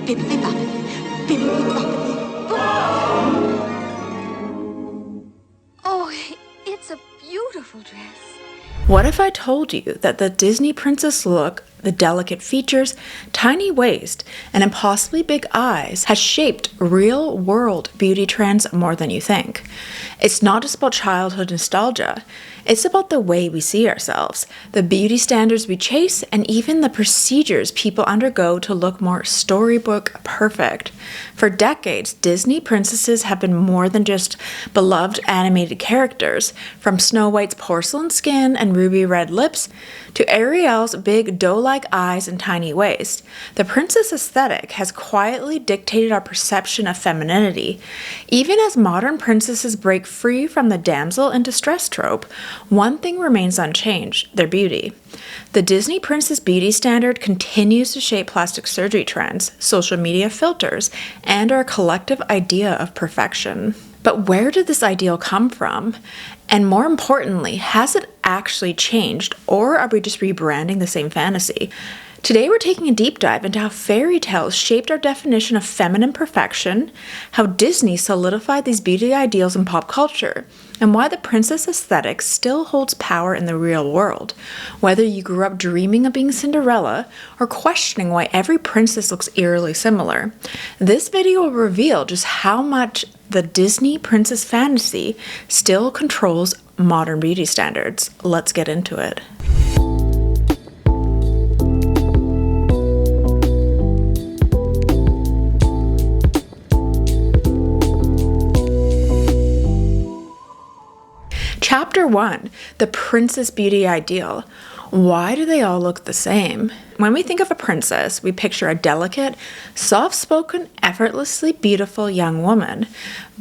Bibbidi bobbidi, bibbidi bobbidi. Oh, it's a beautiful dress. What if I told you that the Disney princess look, the delicate features, tiny waist, and impossibly big eyes has shaped real-world beauty trends more than you think? It's not just about childhood nostalgia. It's about the way we see ourselves, the beauty standards we chase, and even the procedures people undergo to look more storybook perfect. For decades, Disney princesses have been more than just beloved animated characters, from Snow White's porcelain skin and ruby red lips to Ariel's big doe-like eyes and tiny waist. The princess aesthetic has quietly dictated our perception of femininity. Even as modern princesses break free from the damsel in distress trope, one thing remains unchanged: their beauty. The Disney princess beauty standard continues to shape plastic surgery trends, social media filters, and our collective idea of perfection. But where did this ideal come from? And more importantly, has it actually changed, or are we just rebranding the same fantasy? Today we're taking a deep dive into how fairy tales shaped our definition of feminine perfection, how Disney solidified these beauty ideals in pop culture, and why the princess aesthetic still holds power in the real world. Whether you grew up dreaming of being Cinderella or questioning why every princess looks eerily similar, this video will reveal just how much the Disney princess fantasy still controls modern beauty standards. Let's get into it. Chapter 1. The Princess Beauty Ideal. Why do they all look the same? When we think of a princess, we picture a delicate, soft-spoken, effortlessly beautiful young woman.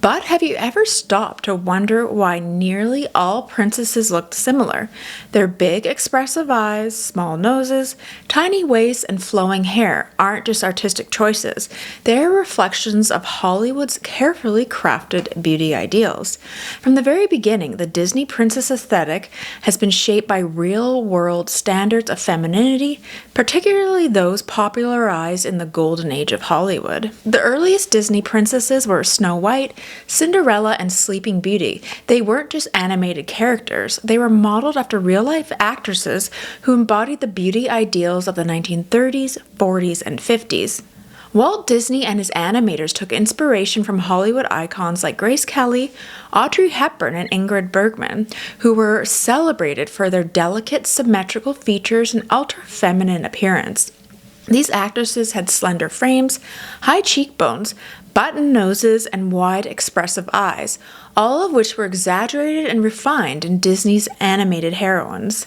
But have you ever stopped to wonder why nearly all princesses look similar? Their big, expressive eyes, small noses, tiny waists, and flowing hair aren't just artistic choices. They're reflections of Hollywood's carefully crafted beauty ideals. From the very beginning, the Disney princess aesthetic has been shaped by real-world standards of femininity, particularly those popularized in the golden age of Hollywood. The earliest Disney princesses were Snow White, Cinderella, and Sleeping Beauty. They weren't just animated characters, they were modeled after real-life actresses who embodied the beauty ideals of the 1930s, 40s, and 50s. Walt Disney and his animators took inspiration from Hollywood icons like Grace Kelly, Audrey Hepburn, and Ingrid Bergman, who were celebrated for their delicate, symmetrical features and ultra-feminine appearance. These actresses had slender frames, high cheekbones, button noses, and wide, expressive eyes, all of which were exaggerated and refined in Disney's animated heroines.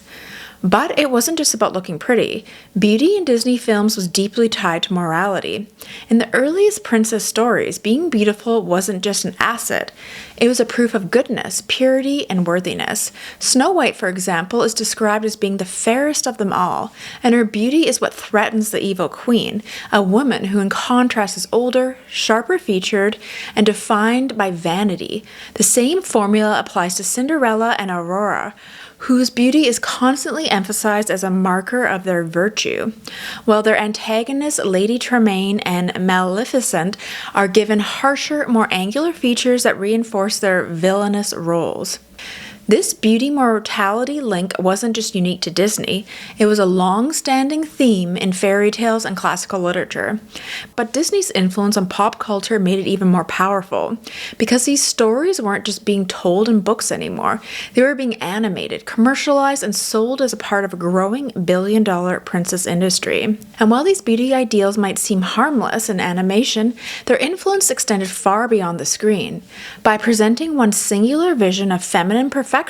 But it wasn't just about looking pretty. Beauty in Disney films was deeply tied to morality. In the earliest princess stories, being beautiful wasn't just an asset. It was a proof of goodness, purity, and worthiness. Snow White, for example, is described as being the fairest of them all, and her beauty is what threatens the evil queen, a woman who in contrast is older, sharper featured, and defined by vanity. The same formula applies to Cinderella and Aurora, whose beauty is constantly emphasized as a marker of their virtue, while their antagonists, Lady Tremaine and Maleficent, are given harsher, more angular features that reinforce their villainous roles. This beauty-mortality link wasn't just unique to Disney, it was a long-standing theme in fairy tales and classical literature. But Disney's influence on pop culture made it even more powerful, because these stories weren't just being told in books anymore, they were being animated, commercialized, and sold as a part of a growing billion-dollar princess industry. And while these beauty ideals might seem harmless in animation, their influence extended far beyond the screen. By presenting one singular vision of feminine perfection,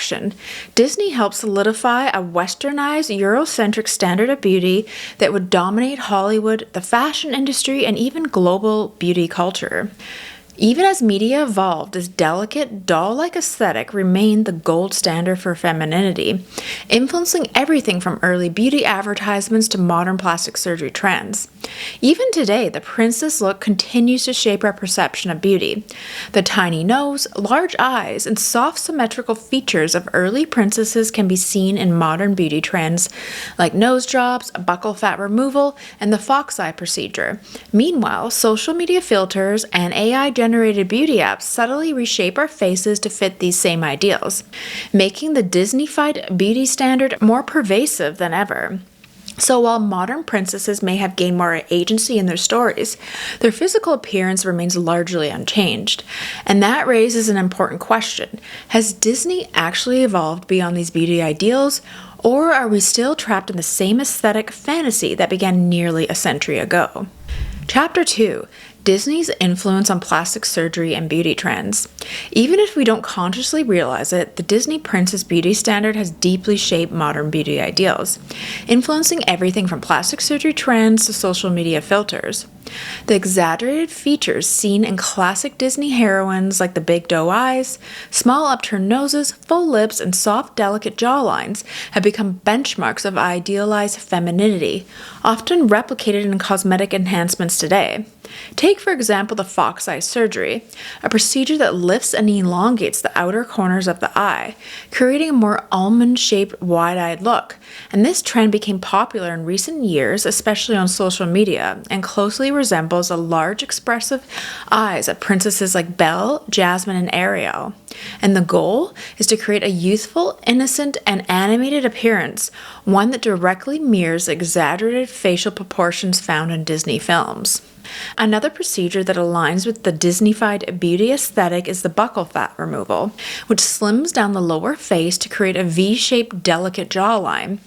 Disney helped solidify a westernized, Eurocentric standard of beauty that would dominate Hollywood, the fashion industry, and even global beauty culture. Even as media evolved, this delicate, doll-like aesthetic remained the gold standard for femininity, influencing everything from early beauty advertisements to modern plastic surgery trends. Even today, the princess look continues to shape our perception of beauty. The tiny nose, large eyes, and soft symmetrical features of early princesses can be seen in modern beauty trends like nose jobs, buccal fat removal, and the fox eye procedure. Meanwhile, social media filters and AI-generated beauty apps subtly reshape our faces to fit these same ideals, making the Disney-fied beauty standard more pervasive than ever. So while modern princesses may have gained more agency in their stories, their physical appearance remains largely unchanged. And that raises an important question. Has Disney actually evolved beyond these beauty ideals, or are we still trapped in the same aesthetic fantasy that began nearly a century ago? Chapter 2. Disney's influence on plastic surgery and beauty trends. Even if we don't consciously realize it, the Disney princess beauty standard has deeply shaped modern beauty ideals, influencing everything from plastic surgery trends to social media filters. The exaggerated features seen in classic Disney heroines like the big doe eyes, small upturned noses, full lips, and soft, delicate jawlines have become benchmarks of idealized femininity, often replicated in cosmetic enhancements today. Take, for example, the fox eye surgery, a procedure that lifts and elongates the outer corners of the eye, creating a more almond-shaped, wide-eyed look. And this trend became popular in recent years, especially on social media, and closely resembles the large, expressive eyes of princesses like Belle, Jasmine, and Ariel. And the goal is to create a youthful, innocent, and animated appearance, one that directly mirrors the exaggerated facial proportions found in Disney films. Another procedure that aligns with the Disney-fied beauty aesthetic is the buccal fat removal, which slims down the lower face to create a V-shaped, delicate jawline.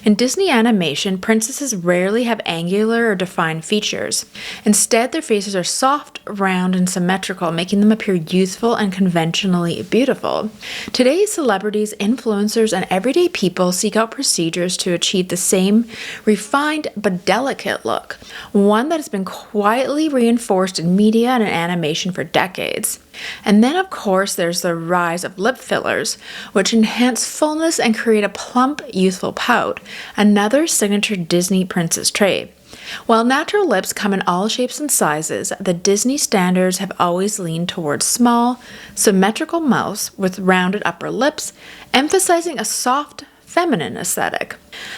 In Disney animation, princesses rarely have angular or defined features. Instead, their faces are soft, round, and symmetrical, making them appear youthful and conventionally beautiful. Today's celebrities, influencers, and everyday people seek out procedures to achieve the same refined but delicate look, one that has been quietly reinforced in media and in animation for decades. And then, of course, there's the rise of lip fillers, which enhance fullness and create a plump, youthful pout, another signature Disney princess trait. While natural lips come in all shapes and sizes, the Disney standards have always leaned towards small, symmetrical mouths with rounded upper lips, emphasizing a soft, feminine aesthetic.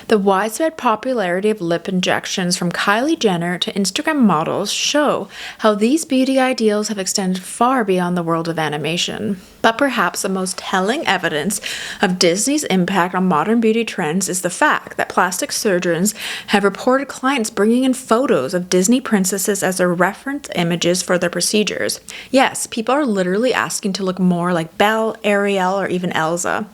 The widespread popularity of lip injections from Kylie Jenner to Instagram models show how these beauty ideals have extended far beyond the world of animation. But perhaps the most telling evidence of Disney's impact on modern beauty trends is the fact that plastic surgeons have reported clients bringing in photos of Disney princesses as their reference images for their procedures. Yes, people are literally asking to look more like Belle, Ariel, or even Elsa.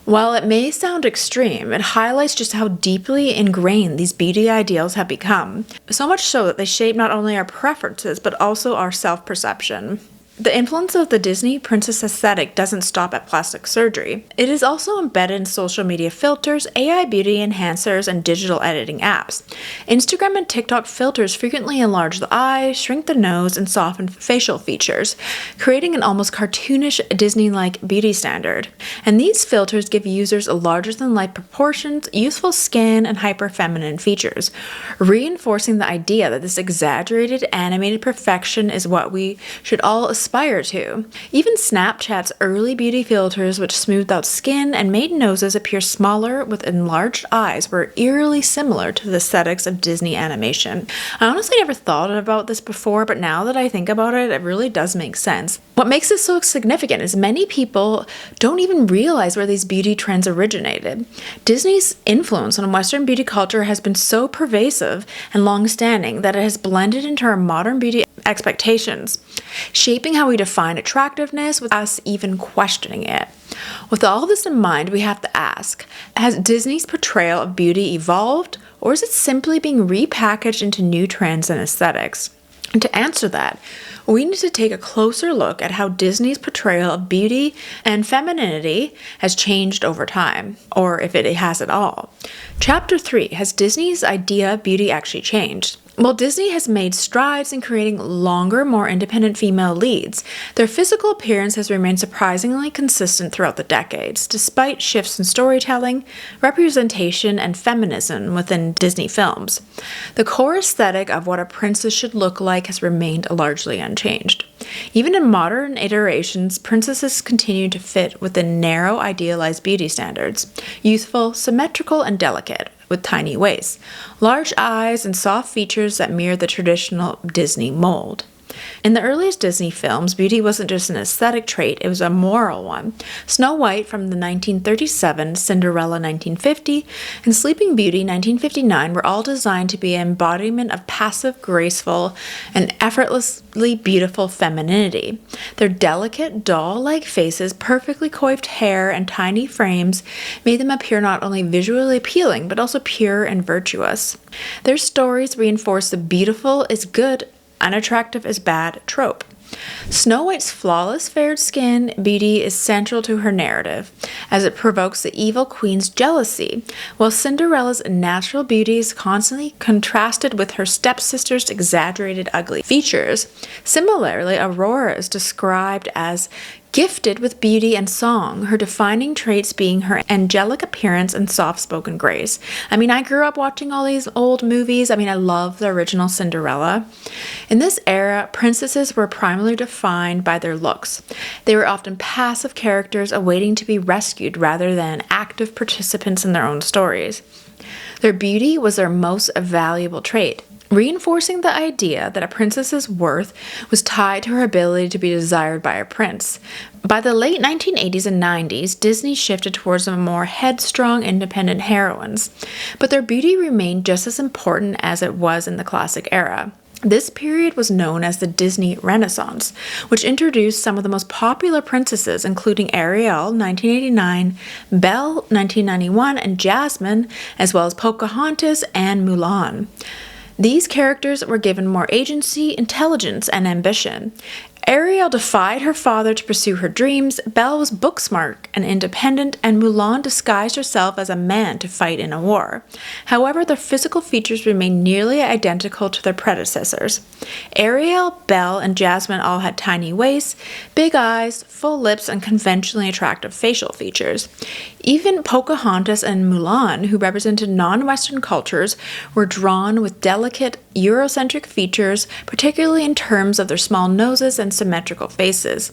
While it may sound extreme, it highlights just how deeply ingrained these beauty ideals have become, so much so that they shape not only our preferences but also our self-perception. The influence of the Disney princess aesthetic doesn't stop at plastic surgery. It is also embedded in social media filters, AI beauty enhancers, and digital editing apps. Instagram and TikTok filters frequently enlarge the eyes, shrink the nose, and soften facial features, creating an almost cartoonish Disney-like beauty standard. And these filters give users a larger-than-life proportions, youthful skin, and hyper-feminine features, reinforcing the idea that this exaggerated animated perfection is what we should all aspire to. Even Snapchat's early beauty filters, which smoothed out skin and made noses appear smaller with enlarged eyes, were eerily similar to the aesthetics of Disney animation. I honestly never thought about this before, but now that I think about it, it really does make sense. What makes this so significant is many people don't even realize where these beauty trends originated. Disney's influence on Western beauty culture has been so pervasive and long-standing that it has blended into our modern beauty expectations, shaping how we define attractiveness without us even questioning it. With all this in mind, we have to ask, has Disney's portrayal of beauty evolved, or is it simply being repackaged into new trends and aesthetics? And to answer that, we need to take a closer look at how Disney's portrayal of beauty and femininity has changed over time, or if it has at all. Chapter 3, has Disney's idea of beauty actually changed? While Disney has made strides in creating longer, more independent female leads, their physical appearance has remained surprisingly consistent throughout the decades, despite shifts in storytelling, representation, and feminism within Disney films. The core aesthetic of what a princess should look like has remained largely unchanged. Even in modern iterations, princesses continue to fit within narrow, idealized beauty standards: youthful, symmetrical, and delicate, with tiny waists, large eyes, and soft features that mirror the traditional Disney mold. In the earliest Disney films, beauty wasn't just an aesthetic trait, it was a moral one. Snow White from the 1937, Cinderella 1950, and Sleeping Beauty 1959 were all designed to be an embodiment of passive, graceful, and effortlessly beautiful femininity. Their delicate, doll-like faces, perfectly coiffed hair, and tiny frames made them appear not only visually appealing, but also pure and virtuous. Their stories reinforce the beautiful is good, unattractive is bad trope. Snow White's flawless fair skin beauty is central to her narrative, as it provokes the evil queen's jealousy, while Cinderella's natural beauty is constantly contrasted with her stepsister's exaggerated ugly features. Similarly, Aurora is described as gifted with beauty and song, her defining traits being her angelic appearance and soft-spoken grace. I grew up watching all these old movies. I love the original Cinderella. In this era, princesses were primarily defined by their looks. They were often passive characters awaiting to be rescued rather than active participants in their own stories. Their beauty was their most valuable trait, reinforcing the idea that a princess's worth was tied to her ability to be desired by a prince. By the late 1980s and 90s, Disney shifted towards a more headstrong, independent heroines, but their beauty remained just as important as it was in the classic era. This period was known as the Disney Renaissance, which introduced some of the most popular princesses, including Ariel, 1989, Belle, 1991, and Jasmine, as well as Pocahontas and Mulan. These characters were given more agency, intelligence, and ambition. Ariel defied her father to pursue her dreams, Belle was book-smart and independent, and Mulan disguised herself as a man to fight in a war. However, their physical features remained nearly identical to their predecessors. Ariel, Belle, and Jasmine all had tiny waists, big eyes, full lips, and conventionally attractive facial features. Even Pocahontas and Mulan, who represented non-Western cultures, were drawn with delicate, Eurocentric features, particularly in terms of their small noses and symmetrical faces.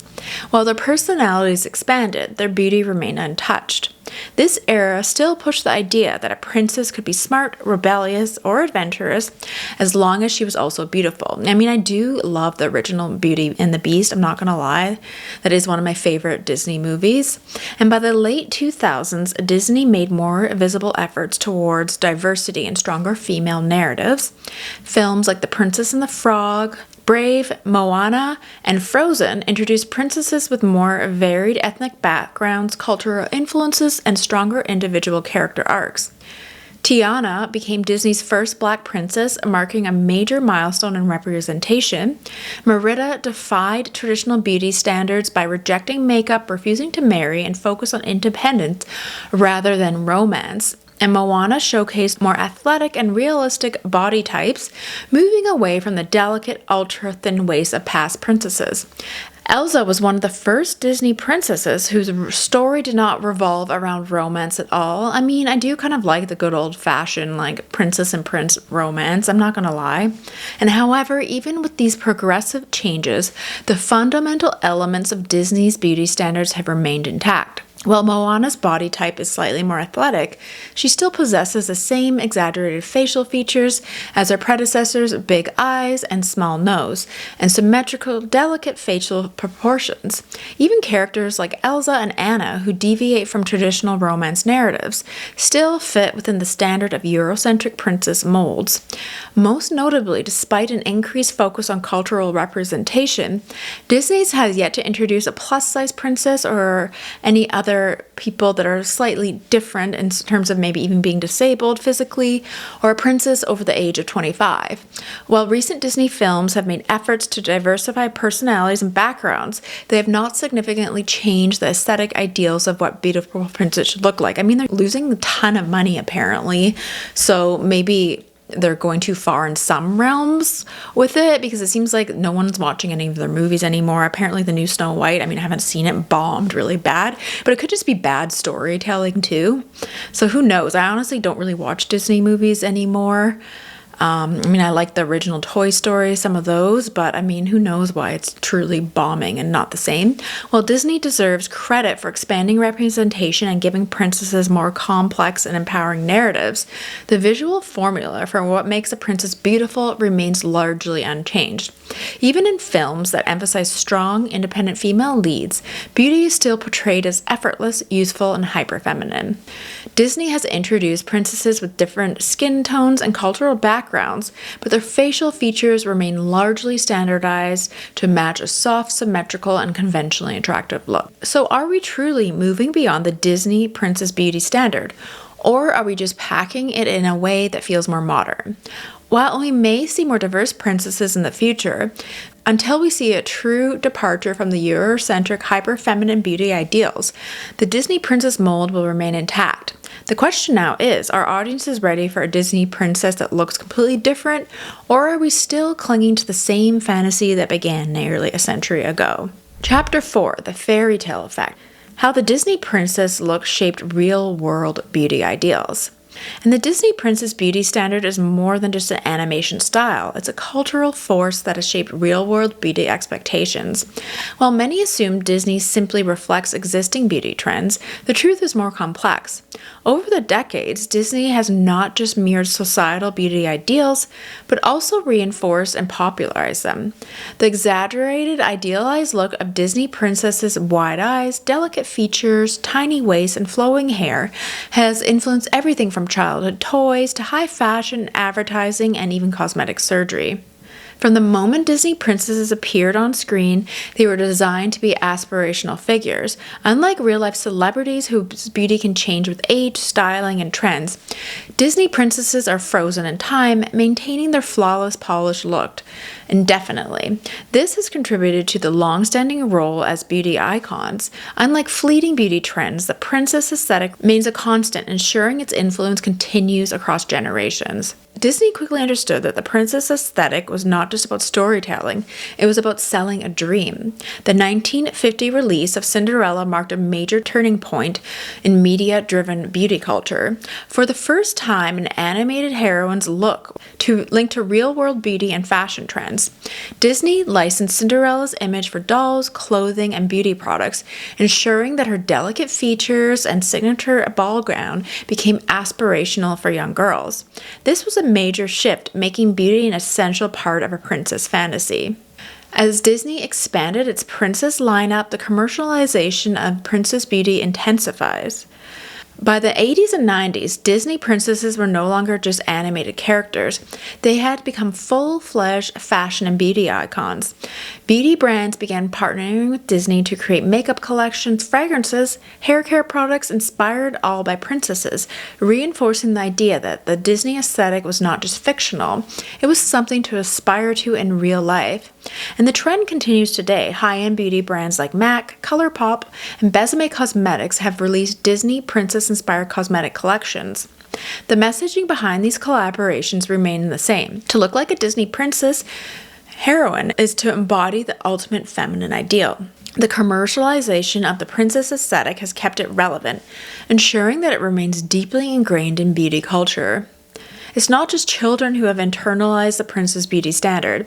While their personalities expanded, their beauty remained untouched. This era still pushed the idea that a princess could be smart, rebellious, or adventurous as long as she was also beautiful. I do love the original Beauty and the Beast, I'm not gonna lie. That is one of my favorite Disney movies. And by the late 2000s, Disney made more visible efforts towards diversity and stronger female narratives. Films like The Princess and the Frog, Brave, Moana, and Frozen introduced princesses with more varied ethnic backgrounds, cultural influences, and stronger individual character arcs. Tiana became Disney's first black princess, marking a major milestone in representation. Merida defied traditional beauty standards by rejecting makeup, refusing to marry, and focus on independence rather than romance. And Moana showcased more athletic and realistic body types, moving away from the delicate, ultra-thin waist of past princesses. Elsa was one of the first Disney princesses whose story did not revolve around romance at all. I do kind of like the good old-fashioned, princess and prince romance, I'm not gonna lie. And however, even with these progressive changes, the fundamental elements of Disney's beauty standards have remained intact. While Moana's body type is slightly more athletic, she still possesses the same exaggerated facial features as her predecessors' big eyes and small nose, and symmetrical, delicate facial proportions. Even characters like Elsa and Anna, who deviate from traditional romance narratives, still fit within the standard of Eurocentric princess molds. Most notably, despite an increased focus on cultural representation, Disney has yet to introduce a plus-size princess or any other people that are slightly different in terms of maybe even being disabled physically, or a princess over the age of 25. While recent Disney films have made efforts to diversify personalities and backgrounds, they have not significantly changed the aesthetic ideals of what beautiful princess should look like. They're losing a ton of money apparently, so maybe they're going too far in some realms with it, because it seems like no one's watching any of their movies anymore. Apparently the new Snow White, I mean, I haven't seen it, bombed really bad, but it could just be bad storytelling too. So who knows? I honestly don't really watch Disney movies anymore. I mean, I like the original Toy Story, some of those, but I mean, who knows why it's truly bombing and not the same. Well, Disney deserves credit for expanding representation and giving princesses more complex and empowering narratives. The visual formula for what makes a princess beautiful remains largely unchanged. Even in films that emphasize strong, independent female leads, beauty is still portrayed as effortless, youthful, and hyper-feminine. Disney has introduced princesses with different skin tones and cultural backgrounds, but their facial features remain largely standardized to match a soft, symmetrical, and conventionally attractive look. So are we truly moving beyond the Disney princess beauty standard? Or are we just packing it in a way that feels more modern? While we may see more diverse princesses in the future, until we see a true departure from the Eurocentric hyper-feminine beauty ideals, the Disney princess mold will remain intact. The question now is, are audiences ready for a Disney princess that looks completely different, or are we still clinging to the same fantasy that began nearly a century ago? Chapter 4, The Fairy Tale Effect. How the Disney princess look shaped real-world beauty ideals. And the Disney princess beauty standard is more than just an animation style. It's a cultural force that has shaped real-world beauty expectations. While many assume Disney simply reflects existing beauty trends, the truth is more complex. Over the decades, Disney has not just mirrored societal beauty ideals, but also reinforced and popularized them. The exaggerated, idealized look of Disney princesses' wide eyes, delicate features, tiny waists, and flowing hair has influenced everything from childhood toys to high fashion, advertising, and even cosmetic surgery. From the moment Disney princesses appeared on screen, they were designed to be aspirational figures. Unlike real-life celebrities whose beauty can change with age, styling, and trends, Disney princesses are frozen in time, maintaining their flawless, polished look indefinitely. This has contributed to the long-standing role as beauty icons. Unlike fleeting beauty trends, the princess aesthetic remains a constant, ensuring its influence continues across generations. Disney quickly understood that the princess aesthetic was not just about storytelling, it was about selling a dream. The 1950 release of Cinderella marked a major turning point in media-driven beauty culture. For the first time, an animated heroine's look linked to real-world beauty and fashion trends. Disney licensed Cinderella's image for dolls, clothing, and beauty products, ensuring that her delicate features and signature ball gown became aspirational for young girls. This was a major shift, making beauty an essential part of a princess fantasy. As Disney expanded its princess lineup, the commercialization of princess beauty intensifies. By the 80s and 90s, Disney princesses were no longer just animated characters. They had become full-fledged fashion and beauty icons. Beauty brands began partnering with Disney to create makeup collections, fragrances, hair care products inspired all by princesses, reinforcing the idea that the Disney aesthetic was not just fictional, it was something to aspire to in real life. And the trend continues today. High-end beauty brands like MAC, ColourPop, and Besame Cosmetics have released Disney princess-inspired cosmetic collections. The messaging behind these collaborations remain the same. To look like a Disney princess heroine is to embody the ultimate feminine ideal. The commercialization of the princess aesthetic has kept it relevant, ensuring that it remains deeply ingrained in beauty culture. It's not just children who have internalized the princess beauty standard.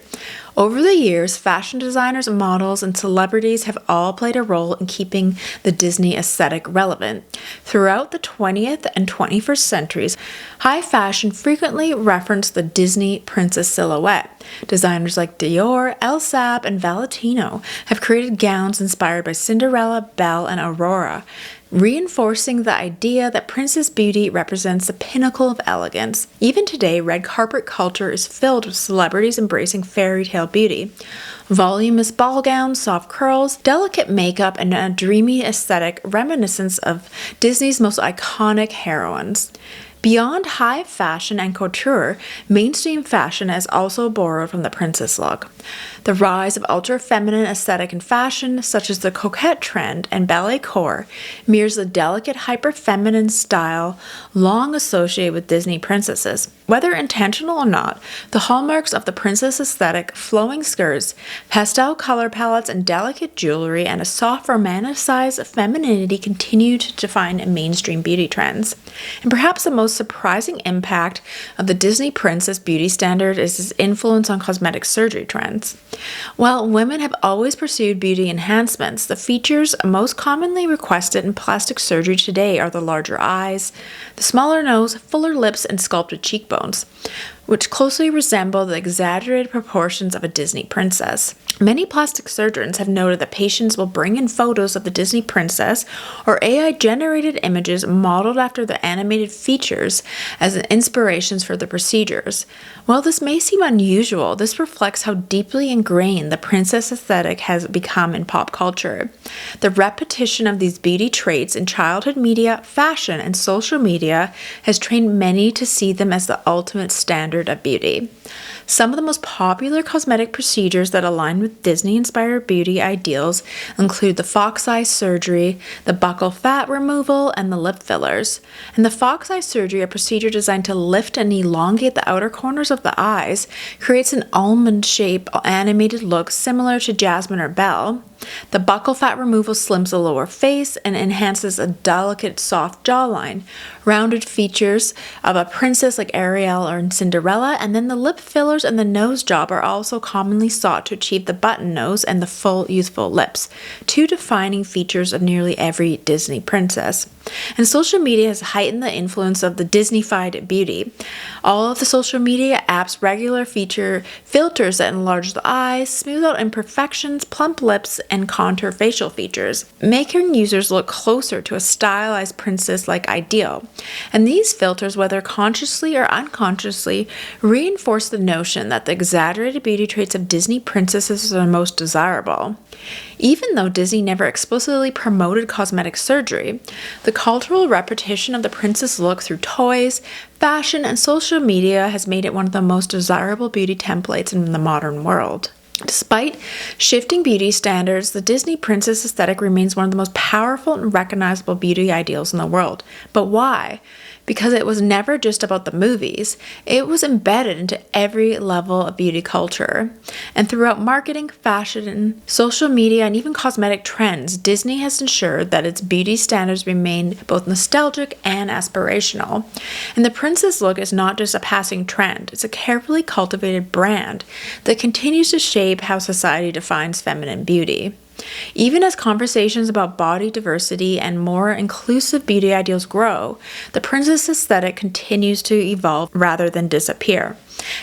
Over the years, fashion designers, models, and celebrities have all played a role in keeping the Disney aesthetic relevant. Throughout the 20th and 21st centuries, high fashion frequently referenced the Disney princess silhouette. Designers like Dior, El Sab, and Valentino have created gowns inspired by Cinderella, Belle, and Aurora, reinforcing the idea that princess beauty represents the pinnacle of elegance. Even today, red carpet culture is filled with celebrities embracing fairy tale beauty. Voluminous ball gowns, soft curls, delicate makeup, and a dreamy aesthetic reminiscent of Disney's most iconic heroines. Beyond high fashion and couture, mainstream fashion has also borrowed from the princess look. The rise of ultra-feminine aesthetic in fashion, such as the coquette trend and ballet core, mirrors the delicate hyper-feminine style long associated with Disney princesses. Whether intentional or not, the hallmarks of the princess aesthetic, flowing skirts, pastel color palettes, and delicate jewelry, and a soft romanticized femininity continue to define mainstream beauty trends. And perhaps the most surprising impact of the Disney princess beauty standard is its influence on cosmetic surgery trends. While women have always pursued beauty enhancements, the features most commonly requested in plastic surgery today are the larger eyes, the smaller nose, fuller lips, and sculpted cheekbones, which closely resemble the exaggerated proportions of a Disney princess. Many plastic surgeons have noted that patients will bring in photos of the Disney princess or AI-generated images modeled after the animated features as inspirations for the procedures. While this may seem unusual, this reflects how deeply ingrained the princess aesthetic has become in pop culture. The repetition of these beauty traits in childhood media, fashion, and social media has trained many to see them as the ultimate standard of beauty. Some of the most popular cosmetic procedures that align with Disney-inspired beauty ideals include the fox eye surgery, the buccal fat removal, and the lip fillers. And the fox eye surgery, a procedure designed to lift and elongate the outer corners of the eyes, creates an almond-shaped animated look similar to Jasmine or Belle. The buccal fat removal slims the lower face and enhances a delicate, soft jawline, rounded features of a princess like Ariel or Cinderella, and then the lip fillers and the nose job are also commonly sought to achieve the button nose and the full, youthful lips, two defining features of nearly every Disney princess. And social media has heightened the influence of the Disney-fied beauty. All of the social media apps regularly feature filters that enlarge the eyes, smooth out imperfections, plump lips, and contour facial features, making users look closer to a stylized princess-like ideal. And these filters, whether consciously or unconsciously, reinforce the notion that the exaggerated beauty traits of Disney princesses are most desirable. Even though Disney never explicitly promoted cosmetic surgery, the cultural repetition of the princess look through toys, fashion, and social media has made it one of the most desirable beauty templates in the modern world. Despite shifting beauty standards, the Disney princess aesthetic remains one of the most powerful and recognizable beauty ideals in the world. But why? Because it was never just about the movies. It was embedded into every level of beauty culture. And throughout marketing, fashion, social media, and even cosmetic trends, Disney has ensured that its beauty standards remain both nostalgic and aspirational. And the princess look is not just a passing trend, it's a carefully cultivated brand that continues to shape how society defines feminine beauty. Even as conversations about body diversity and more inclusive beauty ideals grow, the princess aesthetic continues to evolve rather than disappear.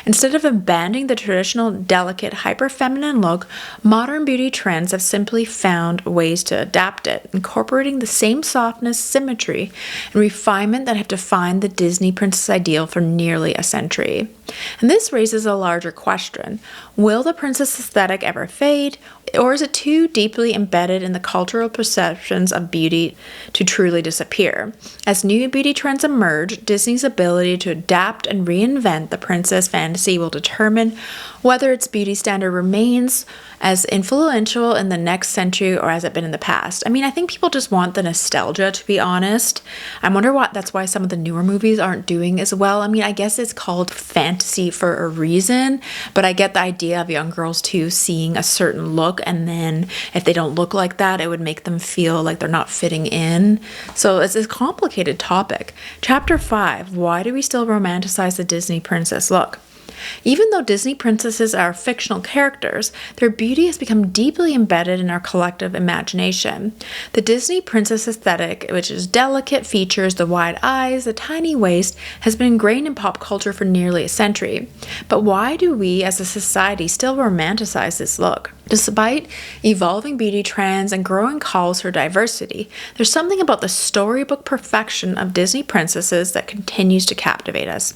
Instead of abandoning the traditional, delicate, hyper-feminine look, modern beauty trends have simply found ways to adapt it, incorporating the same softness, symmetry, and refinement that have defined the Disney princess ideal for nearly a century. And this raises a larger question. Will the princess aesthetic ever fade, or is it too deeply embedded in the cultural perceptions of beauty to truly disappear? As new beauty trends emerge, Disney's ability to adapt and reinvent the princess fantasy will determine whether its beauty standard remains as influential in the next century or has it been in the past. I mean, I think people just want the nostalgia, to be honest. I wonder that's why some of the newer movies aren't doing as well. I mean, I guess it's called fantasy for a reason, but I get the idea of young girls too seeing a certain look, and then if they don't look like that, it would make them feel like they're not fitting in. So it's a complicated topic. Chapter 5, why do we still romanticize the Disney princess look? Even though Disney princesses are fictional characters, their beauty has become deeply embedded in our collective imagination. The Disney princess aesthetic, which is delicate features, the wide eyes, the tiny waist, has been ingrained in pop culture for nearly a century. But why do we as a society still romanticize this look? Despite evolving beauty trends and growing calls for diversity, there's something about the storybook perfection of Disney princesses that continues to captivate us.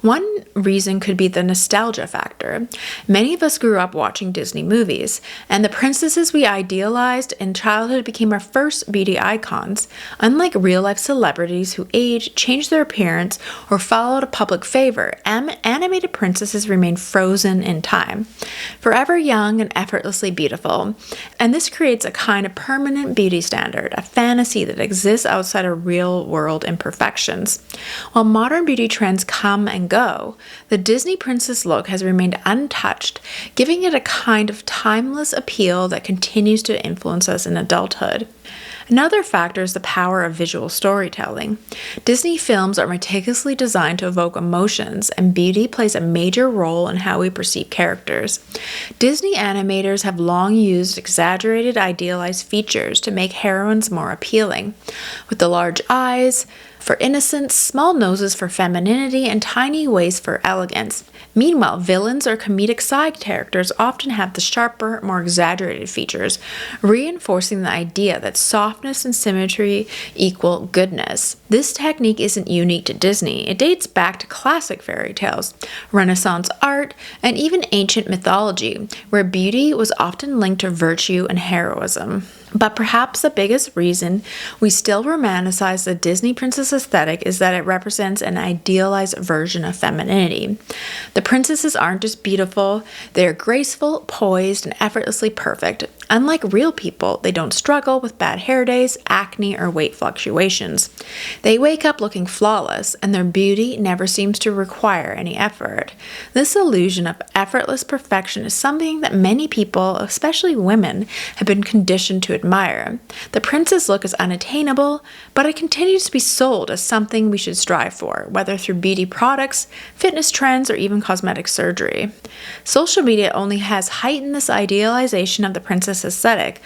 One reason could be the nostalgia factor. Many of us grew up watching Disney movies, and the princesses we idealized in childhood became our first beauty icons. Unlike real-life celebrities who age, changed their appearance, or followed a public favor, animated princesses remain frozen in time, forever young and effortlessly beautiful. And this creates a kind of permanent beauty standard, a fantasy that exists outside of real-world imperfections. While modern beauty trends come and go, the Disney princess look has remained untouched, giving it a kind of timeless appeal that continues to influence us in adulthood. Another factor is the power of visual storytelling. Disney films are meticulously designed to evoke emotions, and beauty plays a major role in how we perceive characters. Disney animators have long used exaggerated, idealized features to make heroines more appealing, with the large eyes for innocence, small noses for femininity, and tiny waists for elegance. Meanwhile, villains or comedic side characters often have the sharper, more exaggerated features, reinforcing the idea that softness and symmetry equal goodness. This technique isn't unique to Disney. It dates back to classic fairy tales, Renaissance art, and even ancient mythology, where beauty was often linked to virtue and heroism. But perhaps the biggest reason we still romanticize the Disney princess aesthetic is that it represents an idealized version of femininity. The princesses aren't just beautiful, they're graceful, poised, and effortlessly perfect. Unlike real people, they don't struggle with bad hair days, acne, or weight fluctuations. They wake up looking flawless, and their beauty never seems to require any effort. This illusion of effortless perfection is something that many people, especially women, have been conditioned to admire. The princess look is unattainable, but it continues to be sold as something we should strive for, whether through beauty products, fitness trends, or even cosmetic surgery. Social media only has heightened this idealization of the princess aesthetic,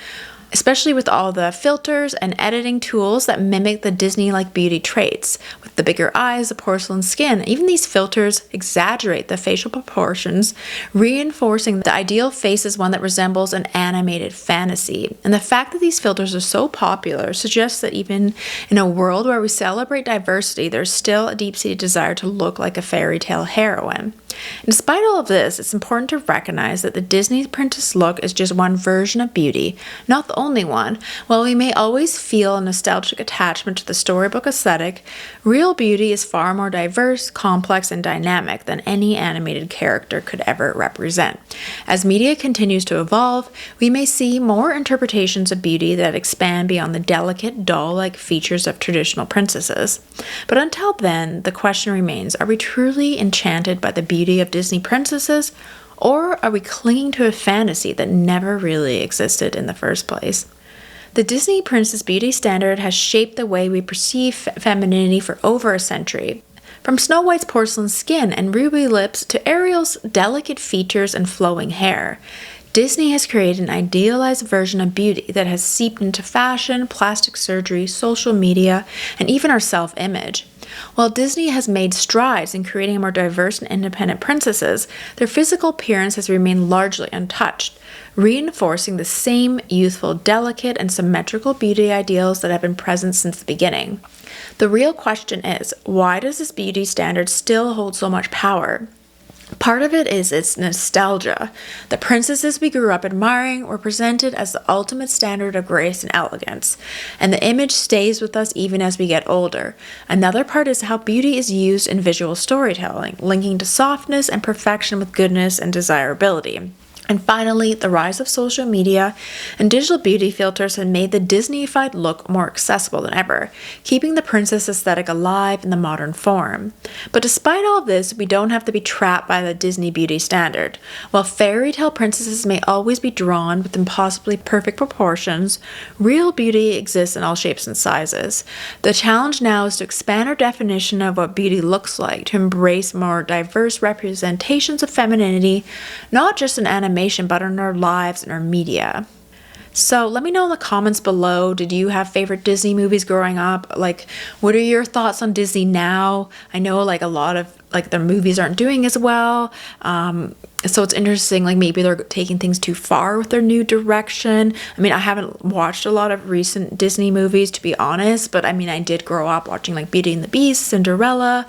especially with all the filters and editing tools that mimic the Disney-like beauty traits. With the bigger eyes, the porcelain skin, even these filters exaggerate the facial proportions, reinforcing the ideal face as one that resembles an animated fantasy. And the fact that these filters are so popular suggests that even in a world where we celebrate diversity, there's still a deep-seated desire to look like a fairy tale heroine. And despite all of this, it's important to recognize that the Disney princess look is just one version of beauty, not the only one. While we may always feel a nostalgic attachment to the storybook aesthetic, real beauty is far more diverse, complex, and dynamic than any animated character could ever represent. As media continues to evolve, we may see more interpretations of beauty that expand beyond the delicate, doll-like features of traditional princesses. But until then, the question remains, are we truly enchanted by the beauty of Disney princesses, or are we clinging to a fantasy that never really existed in the first place? The Disney princess beauty standard has shaped the way we perceive femininity for over a century. From Snow White's porcelain skin and ruby lips to Ariel's delicate features and flowing hair, Disney has created an idealized version of beauty that has seeped into fashion, plastic surgery, social media, and even our self-image. While Disney has made strides in creating more diverse and independent princesses, their physical appearance has remained largely untouched, reinforcing the same youthful, delicate, and symmetrical beauty ideals that have been present since the beginning. The real question is, why does this beauty standard still hold so much power? Part of it is its nostalgia. The princesses we grew up admiring were presented as the ultimate standard of grace and elegance, and the image stays with us even as we get older. Another part is how beauty is used in visual storytelling, linking to softness and perfection with goodness and desirability. And finally, the rise of social media and digital beauty filters have made the Disney-ified look more accessible than ever, keeping the princess aesthetic alive in the modern form. But despite all of this, we don't have to be trapped by the Disney beauty standard. While fairy tale princesses may always be drawn with impossibly perfect proportions, real beauty exists in all shapes and sizes. The challenge now is to expand our definition of what beauty looks like, to embrace more diverse representations of femininity, not just in animation, but in our lives and our media. So let me know in the comments below, did you have favorite Disney movies growing up? Like, what are your thoughts on Disney now? I know like a lot of like their movies aren't doing as well. So it's interesting, like maybe they're taking things too far with their new direction. I mean, I haven't watched a lot of recent Disney movies, to be honest, but I mean, I did grow up watching like Beauty and the Beast, Cinderella,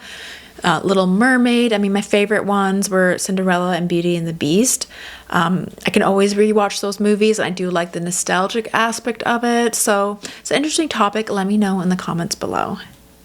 Little Mermaid. I mean, my favorite ones were Cinderella and Beauty and the Beast. I can always rewatch those movies. I do like the nostalgic aspect of it. So it's an interesting topic. Let me know in the comments below.